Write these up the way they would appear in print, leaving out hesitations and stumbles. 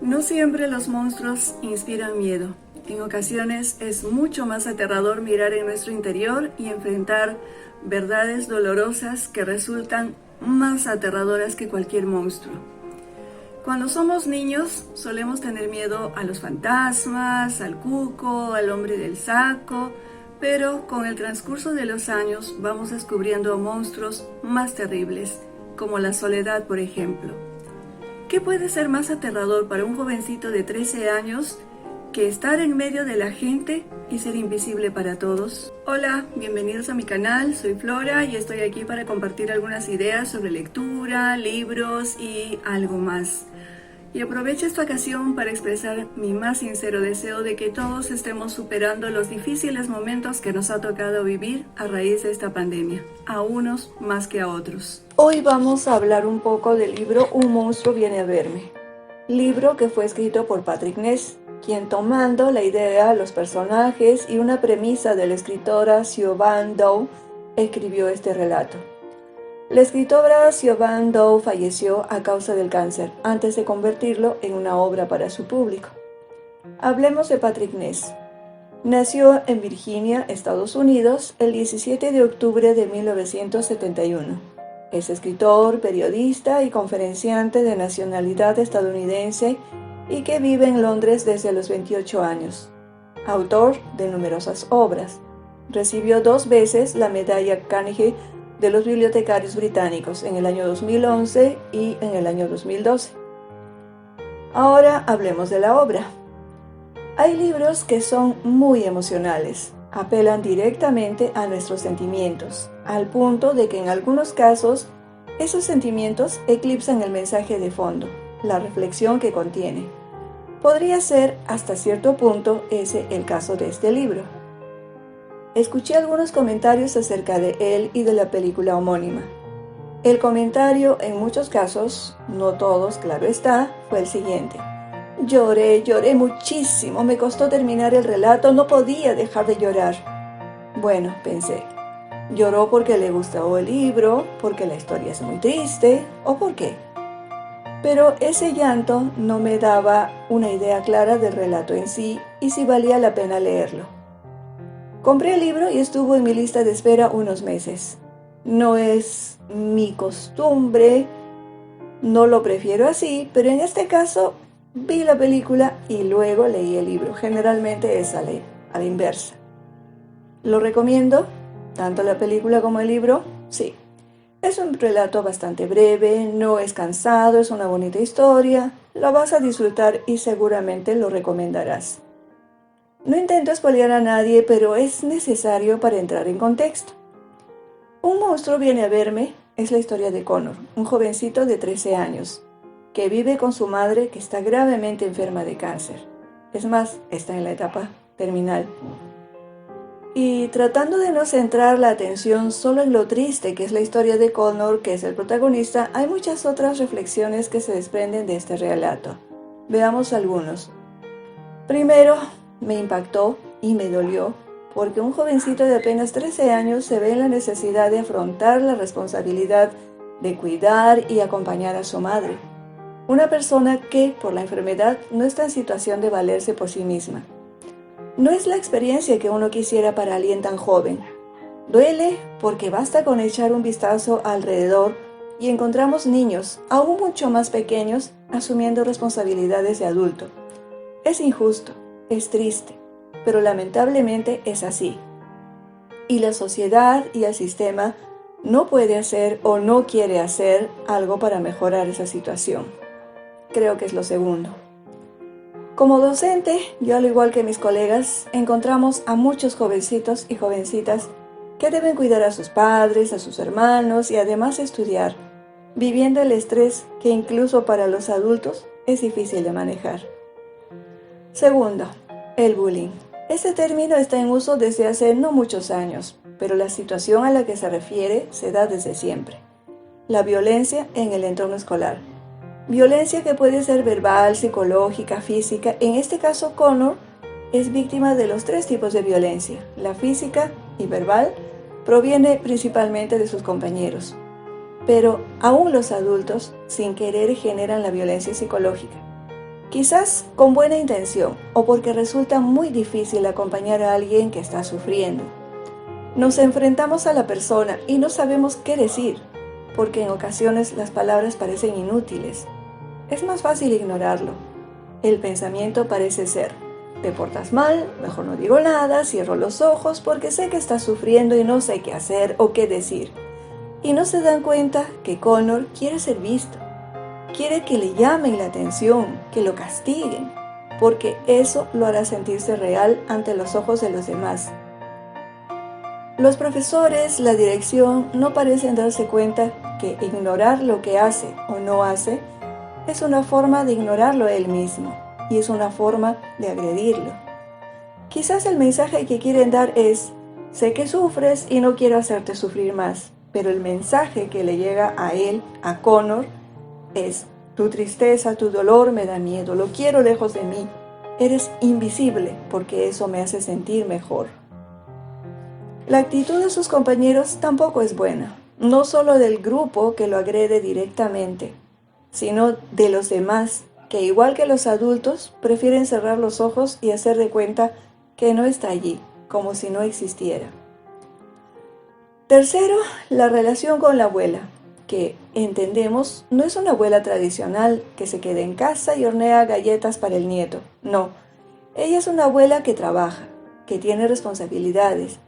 No siempre los monstruos inspiran miedo. En ocasiones es mucho más aterrador mirar en nuestro interior y enfrentar verdades dolorosas que resultan más aterradoras que cualquier monstruo. Cuando somos niños solemos tener miedo a los fantasmas, al cuco, al hombre del saco, pero con el transcurso de los años vamos descubriendo monstruos más terribles, como la soledad, por ejemplo. ¿Qué puede ser más aterrador para un jovencito de 13 años que estar en medio de la gente y ser invisible para todos? Hola, bienvenidos a mi canal, soy Flora y estoy aquí para compartir algunas ideas sobre lectura, libros y algo más. Y aprovecho esta ocasión para expresar mi más sincero deseo de que todos estemos superando los difíciles momentos que nos ha tocado vivir a raíz de esta pandemia, a unos más que a otros. Hoy vamos a hablar un poco del libro Un monstruo viene a verme, libro que fue escrito por Patrick Ness, quien tomando la idea, los personajes y una premisa de la escritora Siobhan Dow, escribió este relato. La escritora Siobhan Dow falleció a causa del cáncer antes de convertirlo en una obra para su público. Hablemos de Patrick Ness. Nació en Virginia, Estados Unidos, el 17 de octubre de 1971. Es escritor, periodista y conferenciante de nacionalidad estadounidense y que vive en Londres desde los 28 años. Autor de numerosas obras. Recibió 2 veces la medalla Carnegie de los bibliotecarios británicos en el año 2011 y en el año 2012. Ahora hablemos de la obra. Hay libros que son muy emocionales, apelan directamente a nuestros sentimientos, al punto de que en algunos casos esos sentimientos eclipsan el mensaje de fondo, la reflexión que contiene. Podría ser hasta cierto punto ese el caso de este libro. Escuché algunos comentarios acerca de él y de la película homónima. El comentario, en muchos casos, no todos, claro está, fue el siguiente. Lloré muchísimo, me costó terminar el relato, no podía dejar de llorar. Bueno, pensé, ¿lloró porque le gustó el libro, porque la historia es muy triste, o por qué? Pero ese llanto no me daba una idea clara del relato en sí y si valía la pena leerlo. Compré el libro y estuvo en mi lista de espera unos meses. No es mi costumbre, no lo prefiero así, pero en este caso vi la película y luego leí el libro. Generalmente es a la inversa. ¿Lo recomiendo? ¿Tanto la película como el libro? Sí. Es un relato bastante breve, no es cansado, es una bonita historia, la vas a disfrutar y seguramente lo recomendarás. No intento espolear a nadie, pero es necesario para entrar en contexto. Un monstruo viene a verme es la historia de Connor, un jovencito de 13 años, que vive con su madre que está gravemente enferma de cáncer. Es más, está en la etapa terminal. Y tratando de no centrar la atención solo en lo triste que es la historia de Connor, que es el protagonista, hay muchas otras reflexiones que se desprenden de este relato. Veamos algunos. Primero, me impactó y me dolió porque un jovencito de apenas 13 años se ve en la necesidad de afrontar la responsabilidad de cuidar y acompañar a su madre. Una persona que, por la enfermedad, no está en situación de valerse por sí misma. No es la experiencia que uno quisiera para alguien tan joven. Duele porque basta con echar un vistazo alrededor y encontramos niños, aún mucho más pequeños, asumiendo responsabilidades de adulto. Es injusto, es triste, pero lamentablemente es así. Y la sociedad y el sistema no puede hacer o no quiere hacer algo para mejorar esa situación. Creo que es lo segundo. Como docente, yo al igual que mis colegas, encontramos a muchos jovencitos y jovencitas que deben cuidar a sus padres, a sus hermanos y además estudiar, viviendo el estrés que incluso para los adultos es difícil de manejar. Segundo, el bullying. Este término está en uso desde hace no muchos años, pero la situación a la que se refiere se da desde siempre. La violencia en el entorno escolar. Violencia que puede ser verbal, psicológica, física. En este caso, Connor es víctima de los 3 tipos de violencia. La física y verbal proviene principalmente de sus compañeros. Pero aún los adultos, sin querer, generan la violencia psicológica. Quizás con buena intención o porque resulta muy difícil acompañar a alguien que está sufriendo. Nos enfrentamos a la persona y no sabemos qué decir, porque en ocasiones las palabras parecen inútiles. Es más fácil ignorarlo. El pensamiento parece ser: te portas mal, mejor no digo nada, cierro los ojos porque sé que estás sufriendo y no sé qué hacer o qué decir. Y no se dan cuenta que Connor quiere ser visto. Quiere que le llamen la atención, que lo castiguen, porque eso lo hará sentirse real ante los ojos de los demás. Los profesores, la dirección, no parecen darse cuenta que ignorar lo que hace o no hace es una forma de ignorarlo a él mismo y es una forma de agredirlo. Quizás el mensaje que quieren dar es: sé que sufres y no quiero hacerte sufrir más, pero el mensaje que le llega a él, a Connor, es: tu tristeza, tu dolor me da miedo, lo quiero lejos de mí. Eres invisible porque eso me hace sentir mejor. La actitud de sus compañeros tampoco es buena, no solo del grupo que lo agrede directamente, sino de los demás, que igual que los adultos, prefieren cerrar los ojos y hacer de cuenta que no está allí, como si no existiera. Tercero, la relación con la abuela, que entendemos no es una abuela tradicional que se queda en casa y hornea galletas para el nieto. No, ella es una abuela que trabaja, que tiene responsabilidades,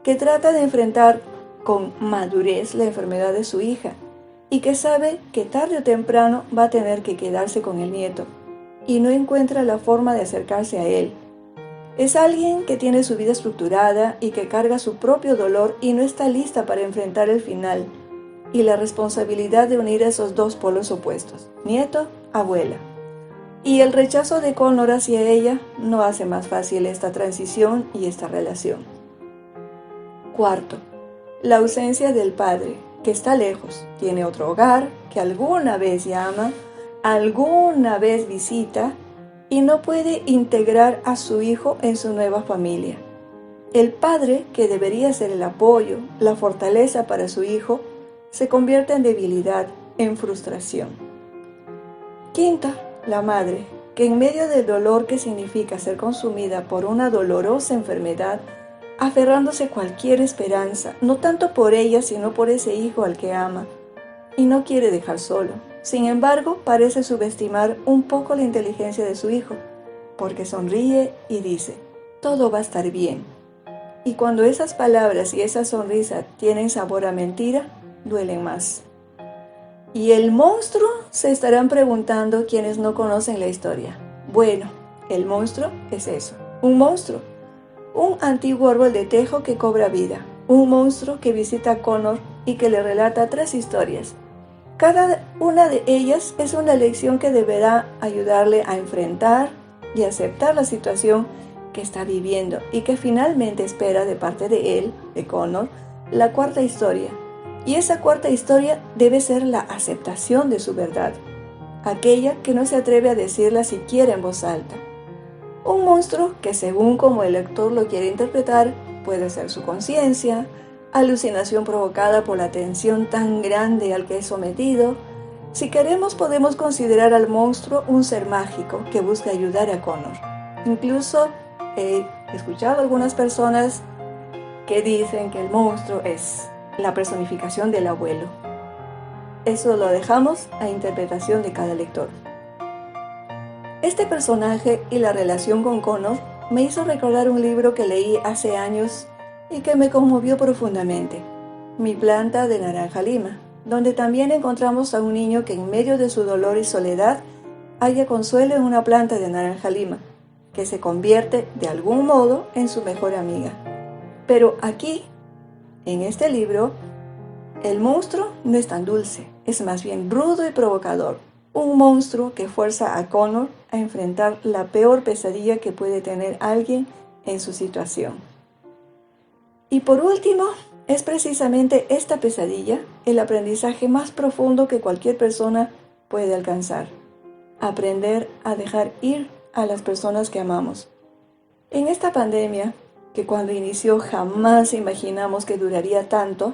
que trata de enfrentar con madurez la enfermedad de su hija y que sabe que tarde o temprano va a tener que quedarse con el nieto y no encuentra la forma de acercarse a él. Es alguien que tiene su vida estructurada y que carga su propio dolor y no está lista para enfrentar el final y la responsabilidad de unir esos dos polos opuestos, nieto, abuela. Y el rechazo de Connor hacia ella no hace más fácil esta transición y esta relación. Cuarto, la ausencia del padre, que está lejos, tiene otro hogar, que alguna vez llama, alguna vez visita y no puede integrar a su hijo en su nueva familia. El padre, que debería ser el apoyo, la fortaleza para su hijo, se convierte en debilidad, en frustración. Quinta, la madre, que en medio del dolor que significa ser consumida por una dolorosa enfermedad, aferrándose a cualquier esperanza, no tanto por ella, sino por ese hijo al que ama, y no quiere dejar solo. Sin embargo, parece subestimar un poco la inteligencia de su hijo, porque sonríe y dice: todo va a estar bien. Y cuando esas palabras y esa sonrisa tienen sabor a mentira, duelen más. ¿Y el monstruo?, se estarán preguntando quienes no conocen la historia. Bueno, el monstruo es eso, un monstruo. Un antiguo árbol de tejo que cobra vida, un monstruo que visita a Connor y que le relata 3 historias. Cada una de ellas es una lección que deberá ayudarle a enfrentar y aceptar la situación que está viviendo y que finalmente espera de parte de él, de Connor, la 4ª historia. Y esa 4ª historia debe ser la aceptación de su verdad, aquella que no se atreve a decirla siquiera en voz alta. Un monstruo que, según como el lector lo quiere interpretar, puede ser su conciencia, alucinación provocada por la tensión tan grande al que es sometido. Si queremos, podemos considerar al monstruo un ser mágico que busca ayudar a Connor. Incluso he escuchado a algunas personas que dicen que el monstruo es la personificación del abuelo. Eso lo dejamos a interpretación de cada lector. Este personaje y la relación con Connor me hizo recordar un libro que leí hace años y que me conmovió profundamente, Mi planta de naranja lima, donde también encontramos a un niño que en medio de su dolor y soledad halla consuelo en una planta de naranja lima, que se convierte de algún modo en su mejor amiga. Pero aquí, en este libro, el monstruo no es tan dulce, es más bien rudo y provocador. Un monstruo que fuerza a Connor a enfrentar la peor pesadilla que puede tener alguien en su situación. Y por último, es precisamente esta pesadilla el aprendizaje más profundo que cualquier persona puede alcanzar. Aprender a dejar ir a las personas que amamos. En esta pandemia, que cuando inició jamás imaginamos que duraría tanto,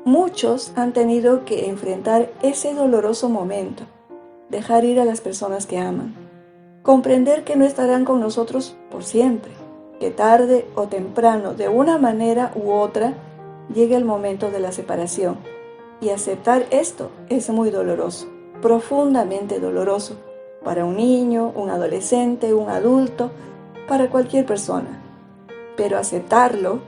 muchos han tenido que enfrentar ese doloroso momento. Dejar ir a las personas que aman. comprender que no estarán con nosotros por siempre, que tarde o temprano, de una manera u otra, llegue el momento de la separación. Y aceptar esto es muy doloroso, profundamente doloroso, para un niño, un adolescente, un adulto, para cualquier persona. Pero aceptarlo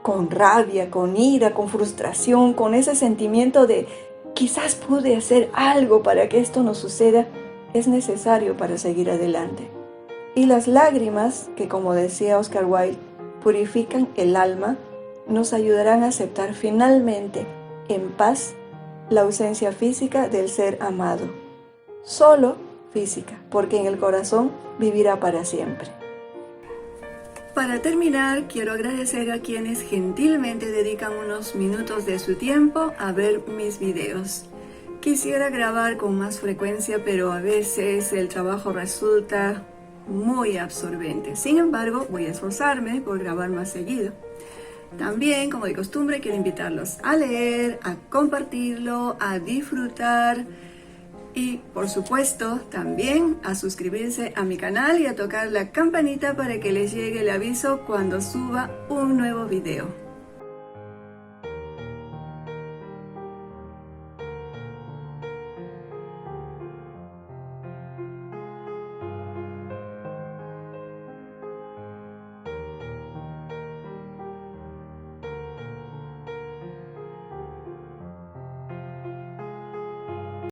con rabia, con ira, con frustración, con ese sentimiento de quizás pude hacer algo para que esto no suceda, es necesario para seguir adelante. Y las lágrimas, que como decía Oscar Wilde, purifican el alma, nos ayudarán a aceptar finalmente, en paz, la ausencia física del ser amado. Solo física, porque en el corazón vivirá para siempre. Para terminar, quiero agradecer a quienes gentilmente dedican unos minutos de su tiempo a ver mis videos. Quisiera grabar con más frecuencia, pero a veces el trabajo resulta muy absorbente. Sin embargo, voy a esforzarme por grabar más seguido. También, como de costumbre, quiero invitarlos a leer, a compartirlo, a disfrutar y, por supuesto, también a suscribirse a mi canal y a tocar la campanita para que les llegue el aviso cuando suba un nuevo video.